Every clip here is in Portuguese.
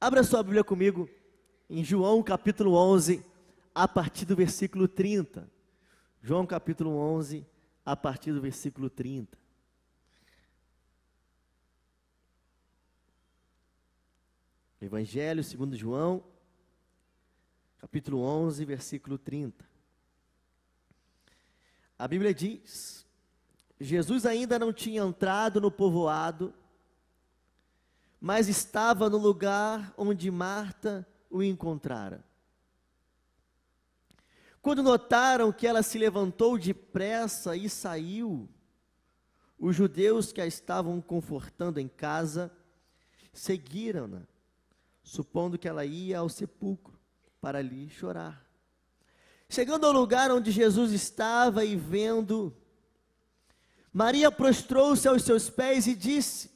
Abra sua Bíblia comigo em João capítulo 11, a partir do versículo 30. João capítulo 11, a partir do versículo 30. Evangelho segundo João, capítulo 11, versículo 30. A Bíblia diz: Jesus ainda não tinha entrado no povoado, mas estava no lugar onde Marta o encontrara. Quando notaram que ela se levantou depressa e saiu, os judeus que a estavam confortando em casa seguiram-na, supondo que ela ia ao sepulcro para ali chorar. Chegando ao lugar onde Jesus estava e vendo, Maria prostrou-se aos seus pés e disse: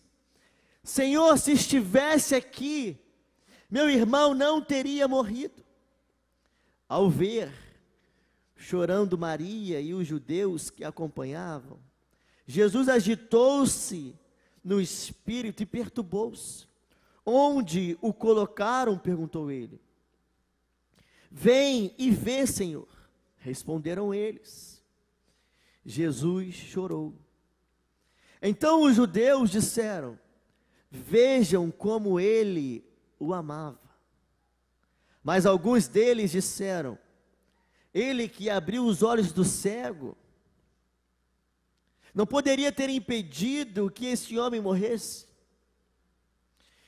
Senhor, se estivesse aqui, meu irmão não teria morrido. Ao ver, chorando Maria e os judeus que a acompanhavam, Jesus agitou-se no espírito e perturbou-se. Onde o colocaram? Perguntou ele. Vem e vê, Senhor, responderam eles. Jesus chorou. Então os judeus disseram: vejam como ele o amava. Mas alguns deles disseram: ele que abriu os olhos do cego, não poderia ter impedido que esse homem morresse?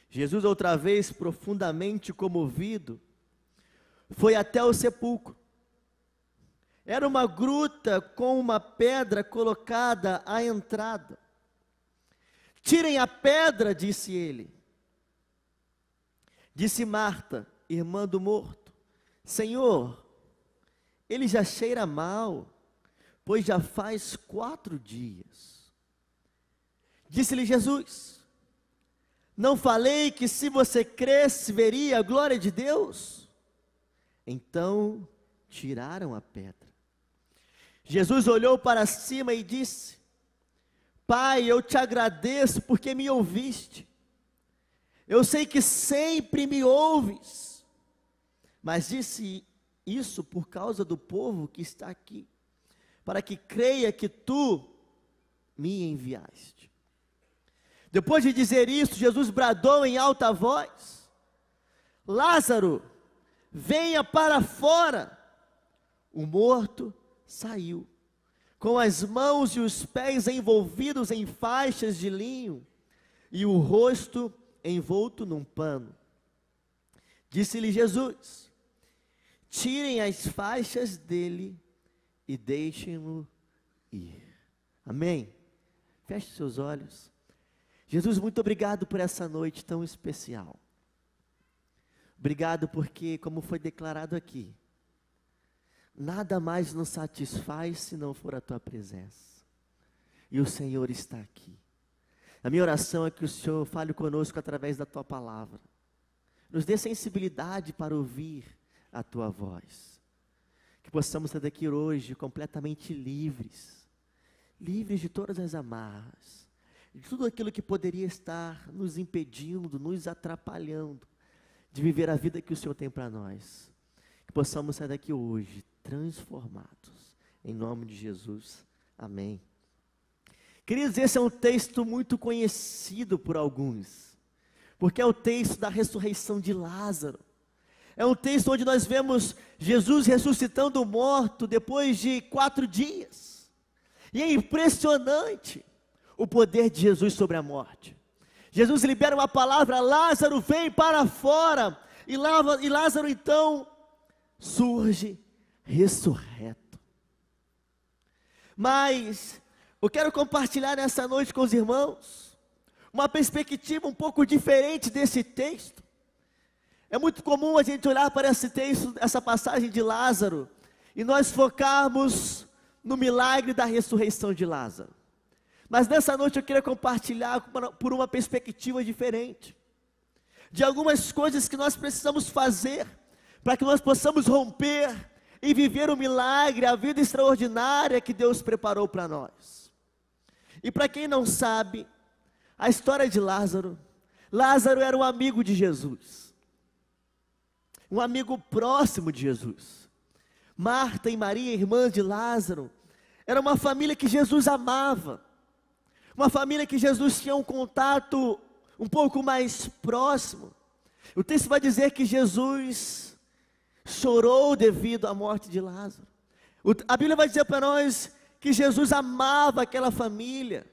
Jesus, outra vez profundamente comovido, foi até o sepulcro. Era uma gruta com uma pedra colocada à entrada. Tirem a pedra, disse ele. Disse Marta, irmã do morto: Senhor, ele já cheira mal, pois já faz 4 dias. Disse-lhe Jesus: não falei que se você cresce, veria a glória de Deus? Então tiraram a pedra. Jesus olhou para cima e disse: Pai, eu te agradeço porque me ouviste. Eu sei que sempre me ouves, mas disse isso por causa do povo que está aqui, para que creia que tu me enviaste. Depois de dizer isso, Jesus bradou em alta voz: Lázaro, venha para fora. O morto saiu, com as mãos e os pés envolvidos em faixas de linho, e o rosto envolto num pano. Disse-lhe Jesus: tirem as faixas dele e deixem-no ir. Amém? Feche seus olhos. Jesus, muito obrigado por essa noite tão especial. Obrigado porque, como foi declarado aqui, nada mais nos satisfaz se não for a tua presença. E o Senhor está aqui. A minha oração é que o Senhor fale conosco através da tua palavra. Nos dê sensibilidade para ouvir a tua voz. Que possamos sair daqui hoje completamente livres. Livres de todas as amarras. De tudo aquilo que poderia estar nos impedindo, nos atrapalhando de viver a vida que o Senhor tem para nós. Que possamos sair daqui hoje transformados, em nome de Jesus, amém. Queridos, esse é um texto muito conhecido por alguns, porque é o texto da ressurreição de Lázaro. É um texto onde nós vemos Jesus ressuscitando o morto depois de 4 dias, e é impressionante o poder de Jesus sobre a morte. Jesus libera uma palavra: Lázaro, vem para fora, e Lázaro então surge ressurreto. Mas eu quero compartilhar nessa noite com os irmãos uma perspectiva um pouco diferente desse texto. É muito comum a gente olhar para esse texto, essa passagem de Lázaro, e nós focarmos no milagre da ressurreição de Lázaro. Mas nessa noite eu queria compartilhar por uma perspectiva diferente, de algumas coisas que nós precisamos fazer, para que nós possamos romper e viver o milagre, a vida extraordinária que Deus preparou para nós. E para quem não sabe, a história de Lázaro, Lázaro era um amigo de Jesus. um amigo próximo de Jesus. Marta e Maria, irmãs de Lázaro, era uma família que Jesus amava, uma família que Jesus tinha um contato um pouco mais próximo. O texto vai dizer que Jesus chorou devido à morte de Lázaro. A Bíblia vai dizer para nós que Jesus amava aquela família.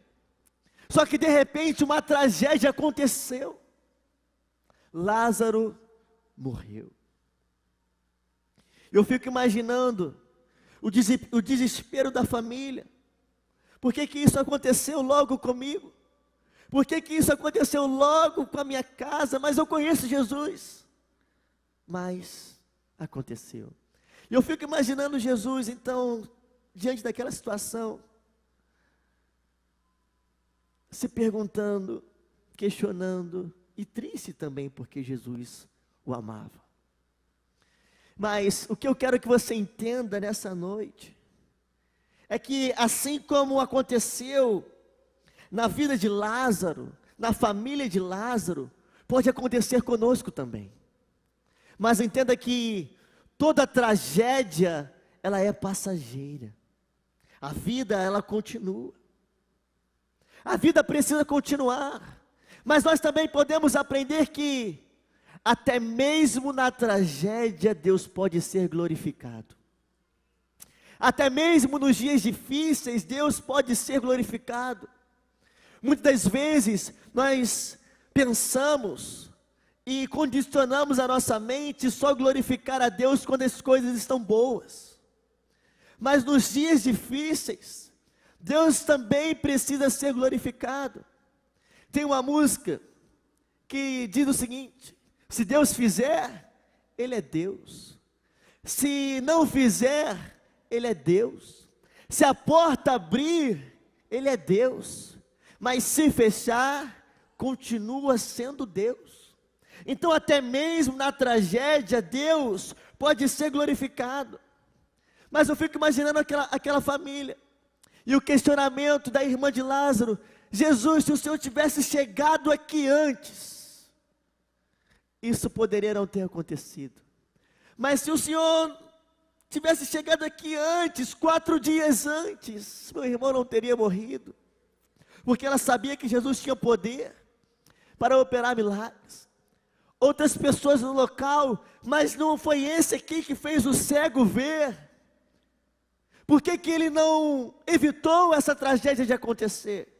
Só que de repente uma tragédia aconteceu. Lázaro morreu. Eu fico imaginando o desespero da família. Por que que isso aconteceu logo comigo? Por que que isso aconteceu logo com a minha casa? Mas eu conheço Jesus. Mas aconteceu. E eu fico imaginando Jesus, então, diante daquela situação, se perguntando, questionando, e triste também, porque Jesus o amava. Mas o que eu quero que você entenda nessa noite, é que assim como aconteceu na vida de Lázaro, na família de Lázaro, pode acontecer conosco também. Mas entenda que toda tragédia, ela é passageira. A vida, ela continua. A vida precisa continuar. Mas nós também podemos aprender que até mesmo na tragédia Deus pode ser glorificado. Até mesmo nos dias difíceis Deus pode ser glorificado. Muitas vezes nós pensamos e condicionamos a nossa mente só glorificar a Deus quando as coisas estão boas. Mas nos dias difíceis, Deus também precisa ser glorificado. Tem uma música que diz o seguinte: se Deus fizer, Ele é Deus. Se não fizer, Ele é Deus. Se a porta abrir, Ele é Deus. Mas se fechar, continua sendo Deus. Então até mesmo na tragédia, Deus pode ser glorificado. Mas eu fico imaginando aquela família, e o questionamento da irmã de Lázaro: Jesus, se o Senhor tivesse chegado aqui antes, isso poderia não ter acontecido. Mas se o Senhor tivesse chegado aqui antes, 4 dias antes, meu irmão não teria morrido. Porque ela sabia que Jesus tinha poder para operar milagres. Outras pessoas no local, mas não foi esse aqui que fez o cego ver. Por que que ele não evitou essa tragédia de acontecer?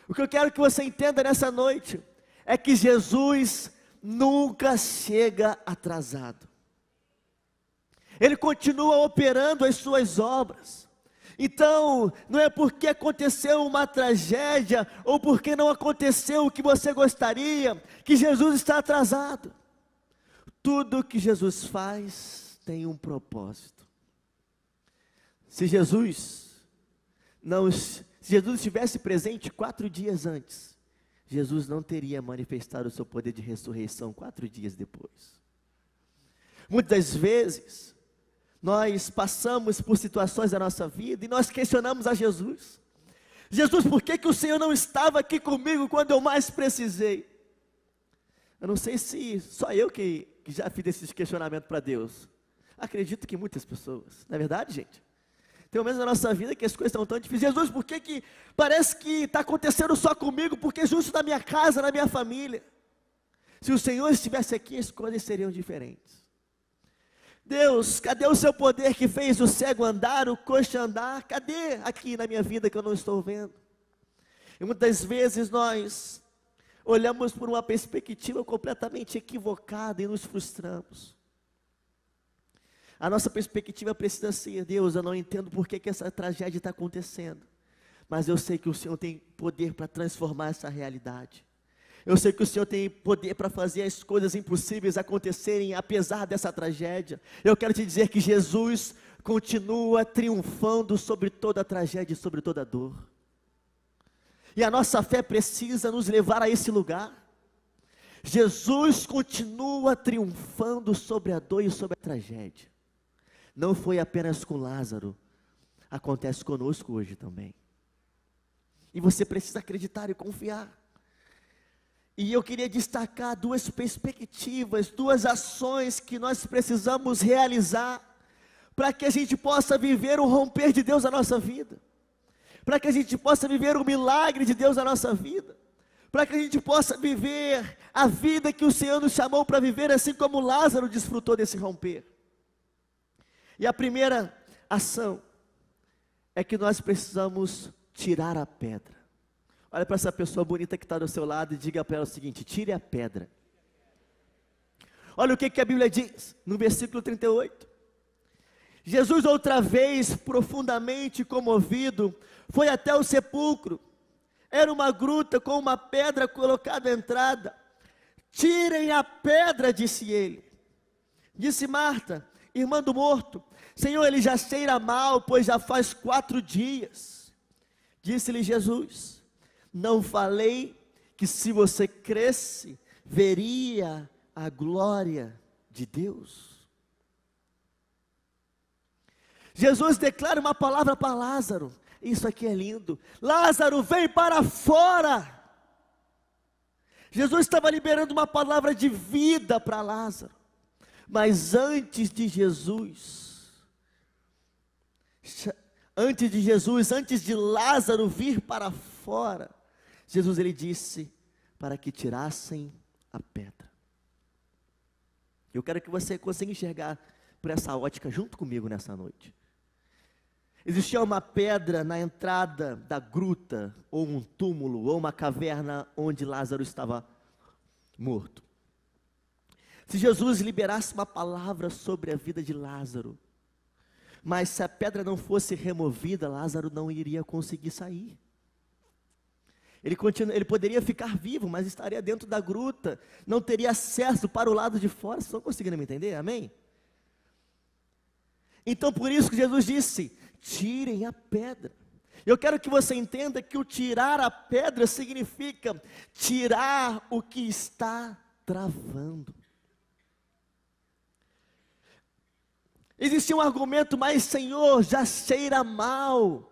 O que eu quero que você entenda nessa noite é que Jesus nunca chega atrasado. Ele continua operando as suas obras. Então, não é porque aconteceu uma tragédia, ou porque não aconteceu o que você gostaria, que Jesus está atrasado. Tudo que Jesus faz tem um propósito. Se Jesus estivesse presente 4 dias antes, Jesus não teria manifestado o seu poder de ressurreição 4 dias depois. Muitas vezes nós passamos por situações da nossa vida e nós questionamos a Jesus: Jesus, por que que o Senhor não estava aqui comigo quando eu mais precisei? Eu não sei se só eu que já fiz esse questionamento para Deus. Acredito que muitas pessoas, não é verdade, gente? Tem momentos na nossa vida que as coisas estão tão difíceis. Jesus, por que que parece que está acontecendo só comigo? Porque justo na minha casa, na minha família. Se o Senhor estivesse aqui, as coisas seriam diferentes. Deus, cadê o seu poder que fez o cego andar, o coxo andar? Cadê aqui na minha vida que eu não estou vendo? E muitas vezes nós olhamos por uma perspectiva completamente equivocada e nos frustramos. A nossa perspectiva precisa ser: Deus, eu não entendo por que essa tragédia está acontecendo, mas eu sei que o Senhor tem poder para transformar essa realidade. Eu sei que o Senhor tem poder para fazer as coisas impossíveis acontecerem apesar dessa tragédia. Eu quero te dizer que Jesus continua triunfando sobre toda a tragédia e sobre toda a dor. E a nossa fé precisa nos levar a esse lugar. Jesus continua triunfando sobre a dor e sobre a tragédia. Não foi apenas com Lázaro, acontece conosco hoje também. E você precisa acreditar e confiar. E eu queria destacar duas perspectivas, duas ações que nós precisamos realizar para que a gente possa viver o romper de Deus na nossa vida, para que a gente possa viver o milagre de Deus na nossa vida, para que a gente possa viver a vida que o Senhor nos chamou para viver, assim como Lázaro desfrutou desse romper. E a primeira ação é que nós precisamos tirar a pedra. Olha para essa pessoa bonita que está do seu lado e diga para ela o seguinte: tire a pedra. Olha o que a Bíblia diz no versículo 38. Jesus, outra vez, profundamente comovido, foi até o sepulcro. Era uma gruta com uma pedra colocada à entrada. Tirem a pedra, disse ele. Disse Marta, irmã do morto: Senhor, ele já cheira mal, pois já faz 4 dias. Disse-lhe Jesus: não falei que se você cresce, veria a glória de Deus? Jesus declara uma palavra para Lázaro. Isso aqui é lindo. Lázaro, vem para fora. Jesus estava liberando uma palavra de vida para Lázaro. Mas antes de Lázaro vir para fora, Jesus ele disse para que tirassem a pedra. Eu quero que você consiga enxergar por essa ótica junto comigo nessa noite. Existia uma pedra na entrada da gruta, ou um túmulo, ou uma caverna onde Lázaro estava morto. Se Jesus liberasse uma palavra sobre a vida de Lázaro, mas se a pedra não fosse removida, Lázaro não iria conseguir sair. Ele poderia ficar vivo, mas estaria dentro da gruta, não teria acesso para o lado de fora. Vocês estão conseguindo me entender? Amém? Então por isso que Jesus disse: tirem a pedra. Eu quero que você entenda que o tirar a pedra significa tirar o que está travando. Existia um argumento: mas Senhor, já cheira mal,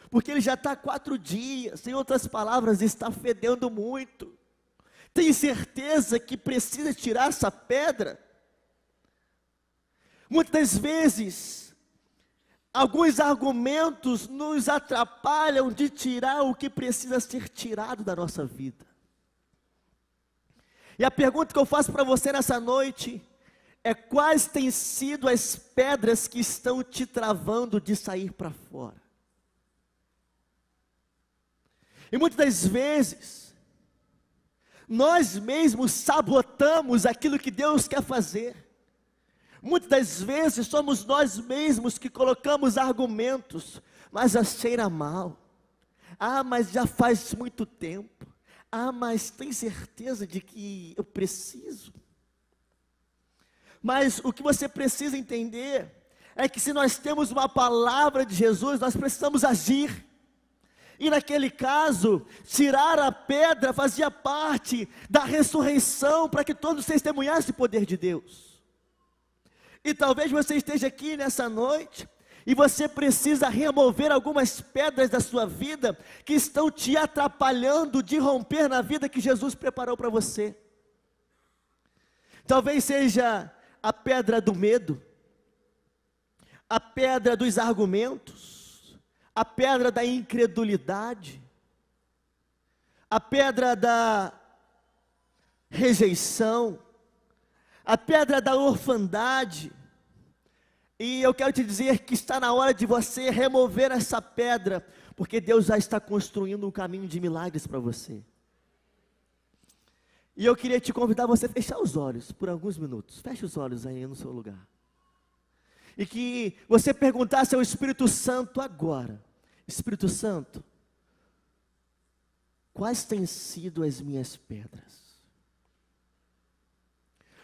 porque ele já está há 4 dias, em outras palavras, está fedendo muito. Tem certeza que precisa tirar essa pedra? Muitas vezes, alguns argumentos nos atrapalham de tirar o que precisa ser tirado da nossa vida. E a pergunta que eu faço para você nessa noite é: quais têm sido as pedras que estão te travando de sair para fora? E muitas das vezes, nós mesmos sabotamos aquilo que Deus quer fazer. Muitas das vezes somos nós mesmos que colocamos argumentos: mas já cheira mal, mas já faz muito tempo, mas tem certeza de que eu preciso? Mas o que você precisa entender é que se nós temos uma palavra de Jesus, nós precisamos agir. E naquele caso, tirar a pedra fazia parte da ressurreição, para que todos testemunhassem o poder de Deus. E talvez você esteja aqui nessa noite, e você precisa remover algumas pedras da sua vida, que estão te atrapalhando de romper na vida que Jesus preparou para você. Talvez seja a pedra do medo, a pedra dos argumentos, a pedra da incredulidade, a pedra da rejeição, a pedra da orfandade. E eu quero te dizer que está na hora de você remover essa pedra, porque Deus já está construindo um caminho de milagres para você. E eu queria te convidar a você fechar os olhos por alguns minutos. Feche os olhos aí no seu lugar. E que você perguntasse ao Espírito Santo agora: Espírito Santo, quais têm sido as minhas pedras?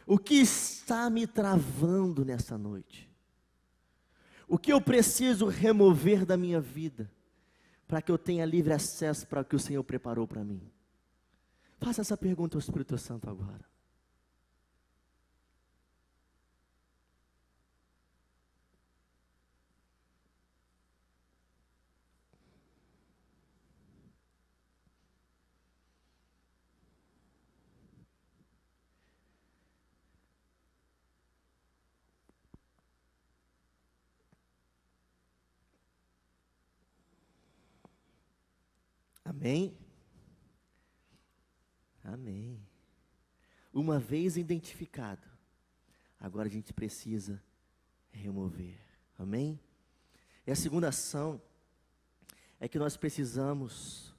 O que está me travando nessa noite? O que eu preciso remover da minha vida, para que eu tenha livre acesso para o que o Senhor preparou para mim? Faça essa pergunta ao Espírito Santo agora. Amém? Amém. Uma vez identificado, agora a gente precisa remover. Amém? E a segunda ação é que nós precisamos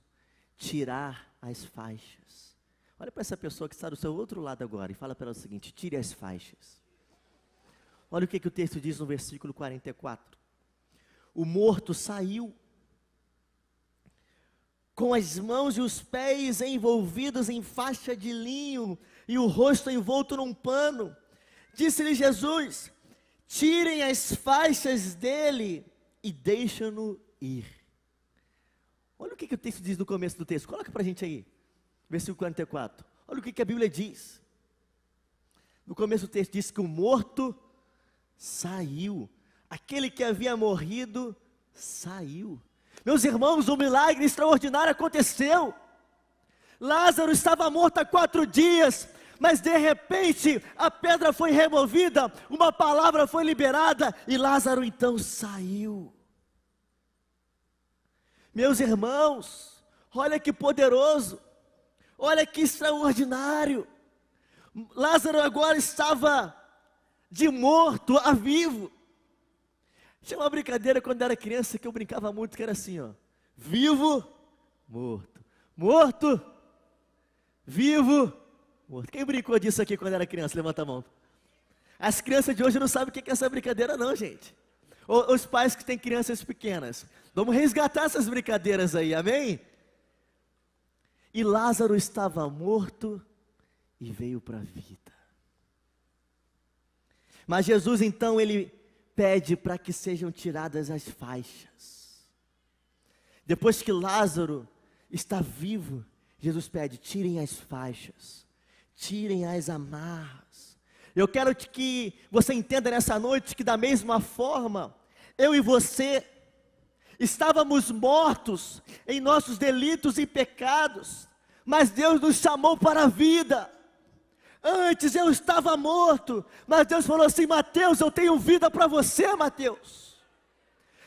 tirar as faixas. Olha para essa pessoa que está do seu outro lado agora e fala para ela o seguinte: tire as faixas. Olha o que o texto diz no versículo 44. O morto saiu com as mãos e os pés envolvidos em faixa de linho e o rosto envolto num pano. Disse-lhe Jesus: tirem as faixas dele e deixam-no ir. Olha o que o texto diz no começo do texto. Coloca para a gente aí, versículo 44. Olha o que a Bíblia diz. No começo do texto diz que o morto saiu. Aquele que havia morrido saiu. Meus irmãos, um milagre extraordinário aconteceu. Lázaro estava morto há 4 dias, mas de repente a pedra foi removida, uma palavra foi liberada e Lázaro então saiu. Meus irmãos, olha que poderoso, olha que extraordinário. Lázaro agora estava de morto a vivo. Tinha uma brincadeira quando eu era criança que eu brincava muito, que era assim, ó: vivo, morto, morto, vivo, morto. Quem brincou disso aqui quando era criança? Levanta a mão. As crianças de hoje não sabem o que é essa brincadeira não, gente. Os pais que têm crianças pequenas, vamos resgatar essas brincadeiras aí, amém? E Lázaro estava morto e veio para a vida. Mas Jesus então, ele pede para que sejam tiradas as faixas. Depois que Lázaro está vivo, Jesus pede: tirem as faixas, tirem as amarras. Eu quero que você entenda nessa noite que da mesma forma, eu e você estávamos mortos em nossos delitos e pecados, mas Deus nos chamou para a vida. Antes eu estava morto, mas Deus falou assim: Mateus, eu tenho vida para você, Mateus.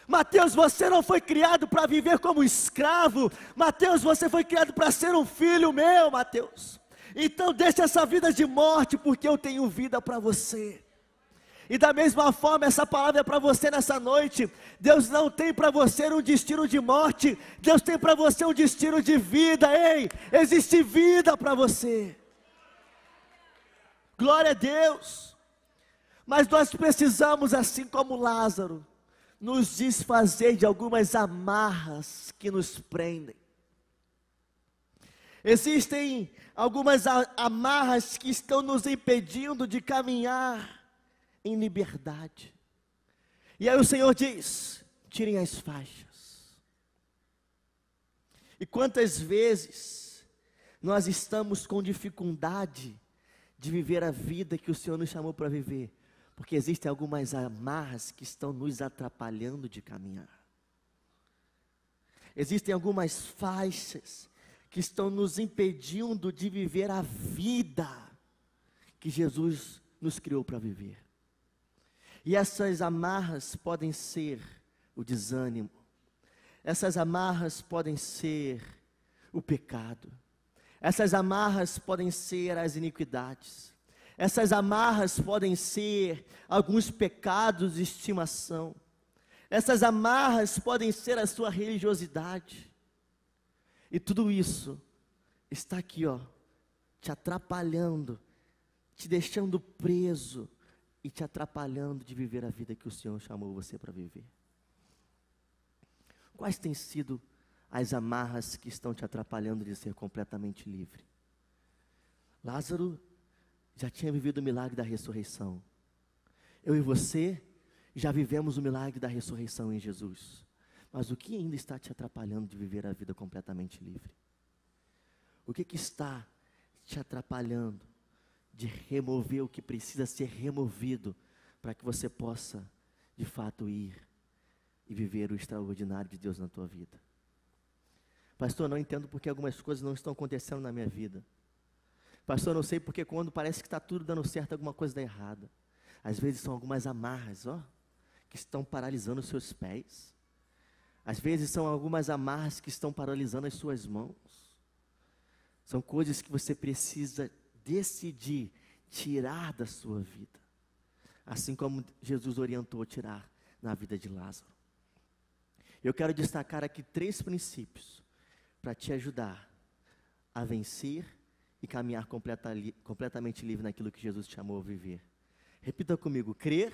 Mateus, você não foi criado para viver como escravo. Mateus, você foi criado para ser um filho meu, Mateus. Então deixa essa vida de morte, porque eu tenho vida para você. E da mesma forma, essa palavra é para você nessa noite. Deus não tem para você um destino de morte, Deus tem para você um destino de vida. Ei, existe vida para você. Glória a Deus. Mas nós precisamos, assim como Lázaro, nos desfazer de algumas amarras que nos prendem. Existem algumas amarras que estão nos impedindo de caminhar em liberdade. E aí o Senhor diz: tirem as faixas. E quantas vezes nós estamos com dificuldade de viver a vida que o Senhor nos chamou para viver, porque existem algumas amarras que estão nos atrapalhando de caminhar. Existem algumas faixas que estão nos impedindo de viver a vida que Jesus nos criou para viver. E essas amarras podem ser o desânimo, essas amarras podem ser o pecado, essas amarras podem ser as iniquidades, essas amarras podem ser alguns pecados de estimação, essas amarras podem ser a sua religiosidade, e tudo isso está aqui, ó, te atrapalhando, te deixando preso e te atrapalhando de viver a vida que o Senhor chamou você para viver. Quais têm sido as amarras que estão te atrapalhando de ser completamente livre? Lázaro já tinha vivido o milagre da ressurreição. Eu e você já vivemos o milagre da ressurreição em Jesus. Mas o que ainda está te atrapalhando de viver a vida completamente livre? O que está te atrapalhando de remover o que precisa ser removido para que você possa, de fato, ir e viver o extraordinário de Deus na tua vida? Pastor, não entendo porque algumas coisas não estão acontecendo na minha vida. Pastor, não sei porque quando parece que está tudo dando certo, alguma coisa dá errada. Às vezes são algumas amarras, ó, que estão paralisando os seus pés. Às vezes são algumas amarras que estão paralisando as suas mãos. São coisas que você precisa decidir tirar da sua vida. Assim como Jesus orientou tirar na vida de Lázaro. Eu quero destacar aqui 3 princípios para te ajudar a vencer e caminhar completamente livre naquilo que Jesus te chamou a viver. Repita comigo: crer,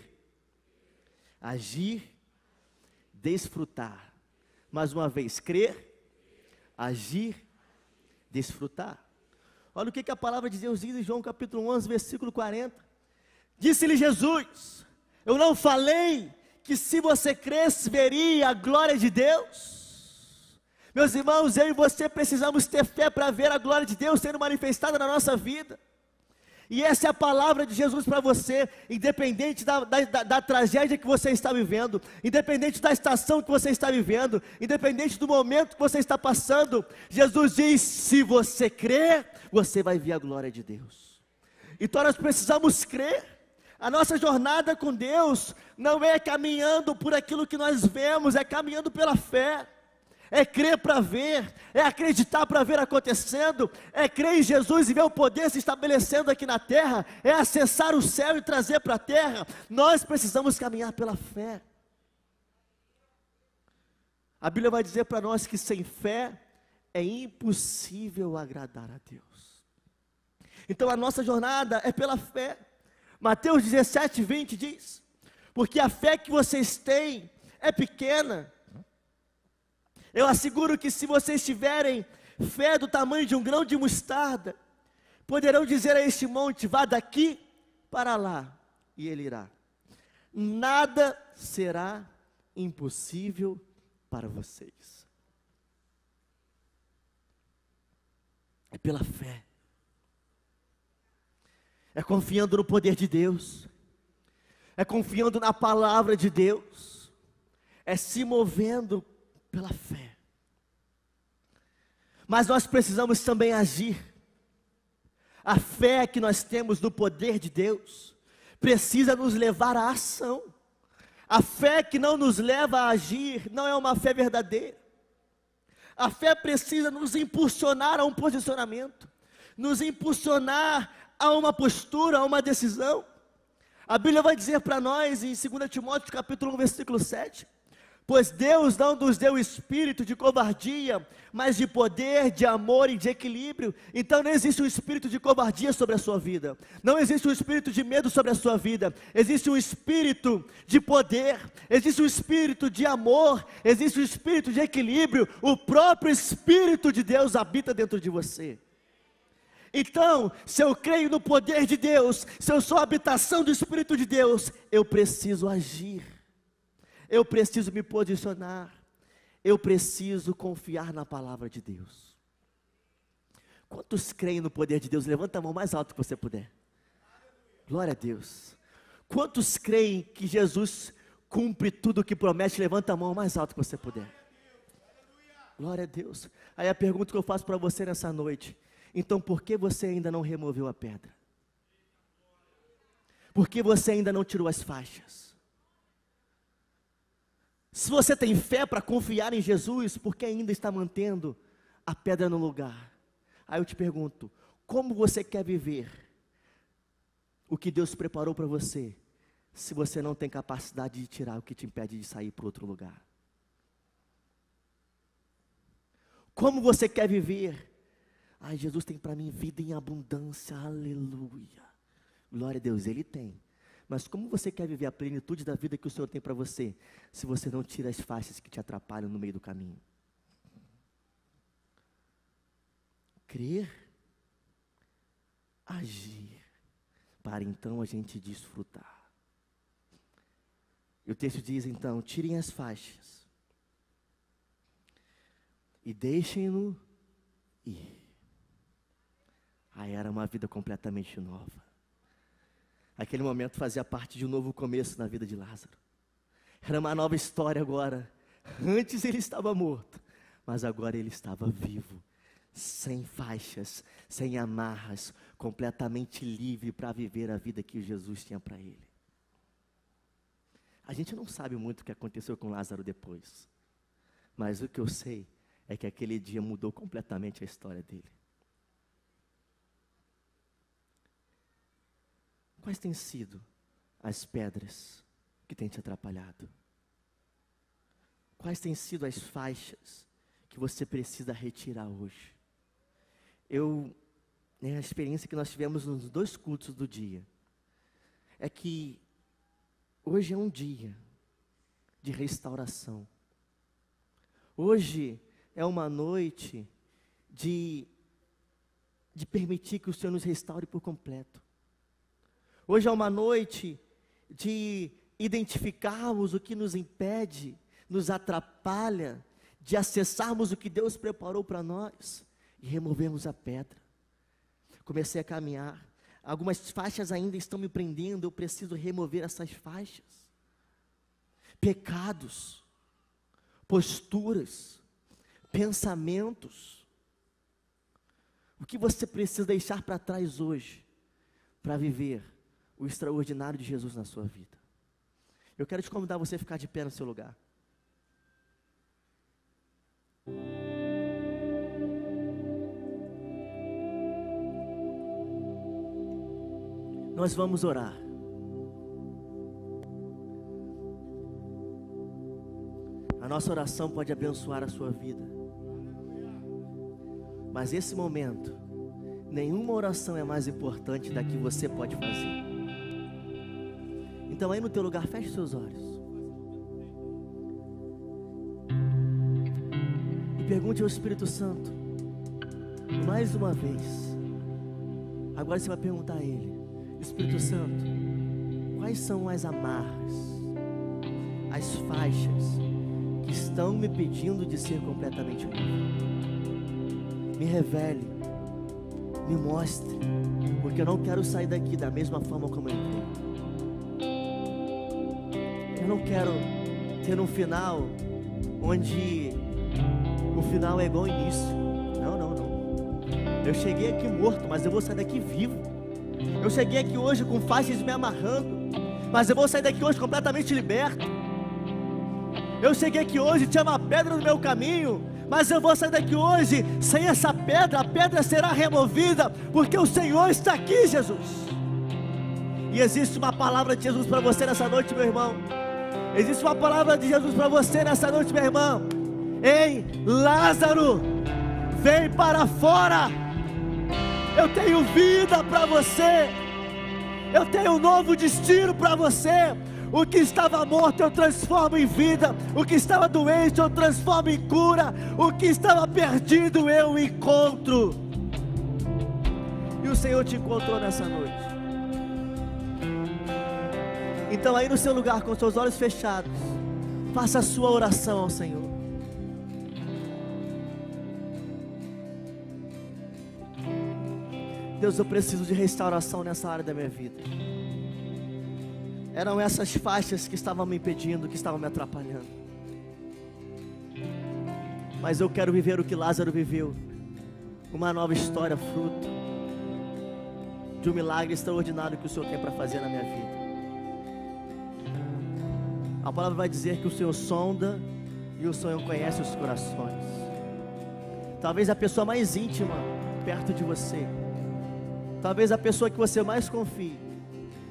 agir, desfrutar. Mais uma vez, crer, agir, desfrutar. Olha o que a palavra de Deus diz em João capítulo 11, versículo 40. Disse-lhe Jesus: eu não falei que se você cresce, veria a glória de Deus? Meus irmãos, eu e você precisamos ter fé para ver a glória de Deus sendo manifestada na nossa vida. E essa é a palavra de Jesus para você, independente da tragédia que você está vivendo, independente da estação que você está vivendo, independente do momento que você está passando. Jesus diz: se você crer, você vai ver a glória de Deus. Então nós precisamos crer. A nossa jornada com Deus não é caminhando por aquilo que nós vemos, é caminhando pela fé. É crer para ver, é acreditar para ver acontecendo, é crer em Jesus e ver o poder se estabelecendo aqui na terra, é acessar o céu e trazer para a terra. Nós precisamos caminhar pela fé. A Bíblia vai dizer para nós que sem fé é impossível agradar a Deus. Então a nossa jornada é pela fé. Mateus 17, 20 diz: porque a fé que vocês têm é pequena. Eu asseguro que se vocês tiverem fé do tamanho de um grão de mostarda, poderão dizer a este monte: vá daqui para lá, e ele irá. Nada será impossível para vocês. É pela fé. É confiando no poder de Deus. É confiando na palavra de Deus. É se movendo pela fé. Mas nós precisamos também agir. A fé que nós temos no poder de Deus precisa nos levar à ação. A fé que não nos leva a agir não é uma fé verdadeira. A fé precisa nos impulsionar a um posicionamento, nos impulsionar a uma postura, a uma decisão. A Bíblia vai dizer para nós em 2 Timóteo capítulo 1, versículo 7: pois Deus não nos deu espírito de covardia, mas de poder, de amor e de equilíbrio. Então não existe um espírito de covardia sobre a sua vida, não existe um espírito de medo sobre a sua vida, existe um espírito de poder, existe um espírito de amor, existe um espírito de equilíbrio. O próprio Espírito de Deus habita dentro de você. Então, se eu creio no poder de Deus, se eu sou a habitação do Espírito de Deus, eu preciso agir. Eu preciso me posicionar, eu preciso confiar na palavra de Deus. Quantos creem no poder de Deus? Levanta a mão mais alto que você puder. Glória a Deus. Quantos creem que Jesus cumpre tudo o que promete? Levanta a mão mais alto que você puder. Glória a Deus. Aí a pergunta que eu faço para você nessa noite: então por que você ainda não removeu a pedra? Por que você ainda não tirou as faixas? Se você tem fé para confiar em Jesus, por que ainda está mantendo a pedra no lugar? Aí eu te pergunto: como você quer viver o que Deus preparou para você, se você não tem capacidade de tirar o que te impede de sair para outro lugar? Como você quer viver? Ai, Jesus tem para mim vida em abundância, aleluia. Glória a Deus, Ele tem. Mas como você quer viver a plenitude da vida que o Senhor tem para você, se você não tira as faixas que te atrapalham no meio do caminho? Crer, agir, para então a gente desfrutar. E o texto diz então: tirem as faixas e deixem-no ir. Aí era uma vida completamente nova. Aquele momento fazia parte de um novo começo na vida de Lázaro. Era uma nova história agora. Antes ele estava morto, mas agora ele estava vivo, sem faixas, sem amarras, completamente livre para viver a vida que Jesus tinha para ele. A gente não sabe muito o que aconteceu com Lázaro depois, Mas o que eu sei é que aquele dia mudou completamente a história dele. Quais têm sido as pedras que têm te atrapalhado? Quais têm sido as faixas que você precisa retirar hoje? A experiência que nós tivemos nos 2 cultos do dia, é que hoje é um dia de restauração. Hoje é uma noite de permitir que o Senhor nos restaure por completo. Hoje é uma noite de identificarmos o que nos impede, nos atrapalha, de acessarmos o que Deus preparou para nós e removermos a pedra. Comecei a caminhar, algumas faixas ainda estão me prendendo, eu preciso remover essas faixas. Pecados, posturas, pensamentos. O que você precisa deixar para trás hoje, para viver o extraordinário de Jesus na sua vida? Eu quero te convidar a você a ficar de pé no seu lugar. Nós vamos orar. A nossa oração pode abençoar a sua vida. Mas esse momento, nenhuma oração é mais importante da que você pode fazer. Então aí no teu lugar, feche seus olhos. E pergunte ao Espírito Santo, mais uma vez. Agora você vai perguntar a Ele: Espírito Santo, quais são as amarras, as faixas que estão me pedindo de ser completamente livre? Me revele, me mostre, porque eu não quero sair daqui da mesma forma como eu entrei. Eu não quero ter um final onde o final é igual ao início. Não. Eu cheguei aqui morto, mas eu vou sair daqui vivo. Eu cheguei aqui hoje com faixas me amarrando, mas eu vou sair daqui hoje completamente liberto. Eu cheguei aqui hoje, tinha uma pedra no meu caminho, mas eu vou sair daqui hoje sem essa pedra. A pedra será removida, porque o Senhor está aqui, Jesus. E existe uma palavra de Jesus para você nessa noite, meu irmão. Existe uma palavra de Jesus para você nessa noite, meu irmão. Ei, Lázaro, vem para fora. Eu tenho vida para você. Eu tenho um novo destino para você. O que estava morto eu transformo em vida. O que estava doente eu transformo em cura. O que estava perdido eu encontro. E o Senhor te encontrou nessa noite. Então aí no seu lugar, com seus olhos fechados, faça a sua oração ao Senhor. Deus, eu preciso de restauração nessa área da minha vida. Eram essas faixas que estavam me impedindo, que estavam me atrapalhando. Mas eu quero viver o que Lázaro viveu. Uma nova história, fruto de um milagre extraordinário que o Senhor tem para fazer na minha vida. A palavra vai dizer que o Senhor sonda e o Senhor conhece os corações. Talvez a pessoa mais íntima perto de você, talvez a pessoa que você mais confie,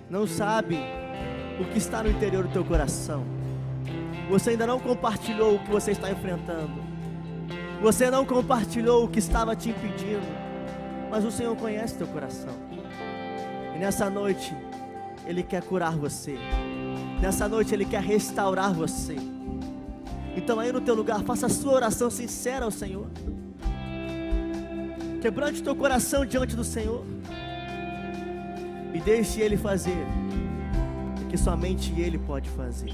não sabe o que está no interior do teu coração. Você ainda não compartilhou o que você está enfrentando. Você não compartilhou o que estava te impedindo. Mas o Senhor conhece teu coração. E nessa noite Ele quer curar você. Nessa noite Ele quer restaurar você. Então aí no teu lugar, faça a sua oração sincera ao Senhor. Quebrante o teu coração diante do Senhor. E deixe Ele fazer o que somente Ele pode fazer.